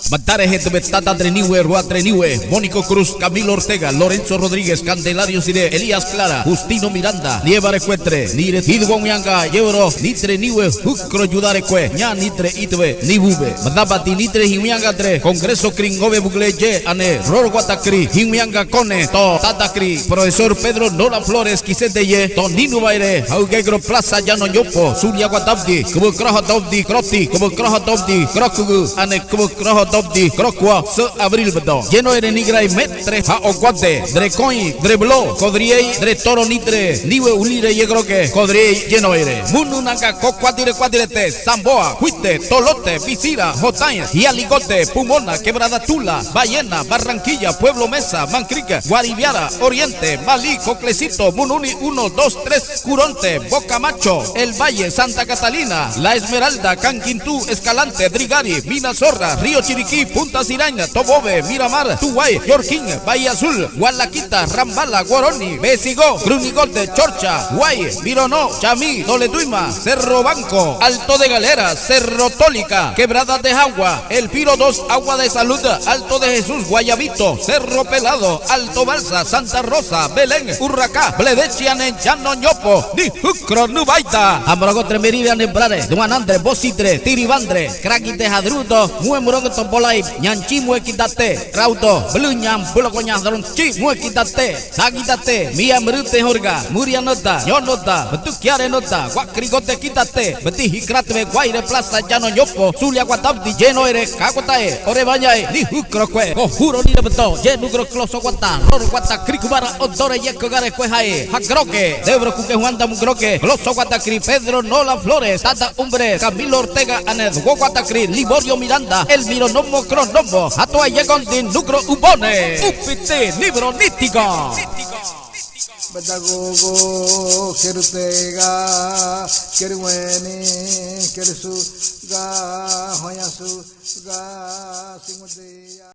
Batare gente betata treniwe, Rua treniwe, Mónico Cruz, Camilo Ortega, Lorenzo Rodríguez, Candelario Sire, Elías Clara, Justino Miranda, Nieva Recuetre, Nire Hidwonyanga, Yevro, Nitre Niwe, Hukro Yudareque, Ña Nitre Itwe, Nibube, Madabati Nitre Himianga Tre, Congreso Kringove Bugleye, Ane, Ror Guatacri, Himianga Cone, To Tatacri, Profesor Pedro Nola Flores, Quisete Tonino Baire, Augegro Plaza Llano Yopo, Surya Guatabdi, Kubu Kroho Dobdi, Kroti, Kubu Kroho Dobdi, Krokugu, Ane Kubu Kroho Dobdi, Krokwa, Se Abril Bedo, lleno de Nigra y Metre, Ha Oguate, Drecoi, Dreblo, Codriei, Dre Toro Nitre, Niwe Ulire Yegroque, Codriei, lleno ere, Mununanga, Cocuatire Cuadirete, Zamboa, Huite, Tolote, Visira, Jotaña, Yaligote, Pumona, Quebrada Tula, Ballena, Barranquilla, Pueblo Mesa, Mancrique, Guariviara, Oriente, Malí, Coclecito, Mununi 1, 2, 3, Curonte, Bocamacho, El Valle, Santa Catalina, La Esmeralda, Canquintú, Escalante, Drigari, Mina Zorra, Río Chiriquí, Punta Siraña, Tobobe, Miramar, Tuguay, Yorquín, Valle Azul, Gualaquita, Rambala, Guaroni, Besigó, Crunigote, Chorcha, Guay, Mironó, Chamí, Doletuima, Cerro Banco, Alto de Galera, Cerro Tólica, Quebrada de Agua, El Piro 2, Agua de Salud, Alto de Jesús, Guayabito, Cerro Pelado, Alto Balsa, Santa Rosa, Belén, Urracá, Bledechiane, Llano Ñopo, Ni Hucro, Nubaita, Ambrogotre, Meridian, Embrare, Duanandre, Bositre, Tiribandre, Krakite, Hadruto, Muemrogo, Tombolai, Ñanchi, Muequitate, Rauto, Bluñam, Bulocoña, Dronchi, Muequitate, Sagitate, Mia Mrute Jorga, Murianota, Yonota, Betukiare Nota, Guacrigote, Quítate, Betijicrate, Guaire, Plaza, Llano Ñopo, Zulia, Guatabdi, lleno ere, Cacotae, Orebañae, Ni Hucroque, Conjuro, Ni Rebeto, Yenugro, Closo, Guata, Roro, Guata, Cricubara, Odore, Yecogare, Cuejae, Jacroque, Debro, Cuque, Juan, Damgroque, Closo, Guatacri, Pedro, Nola Flores, Tata Umbre, Camilo Ortega, Aned, Guatacri, Liborio Miranda, El Mironomo, Cronomo, Atoa, Yegontin, Nucro, Ubone, Upite, Libro, Nítico. Badagogo, Kerutega, Kerueni, Kerusuga, Hoyasuga, Singudea.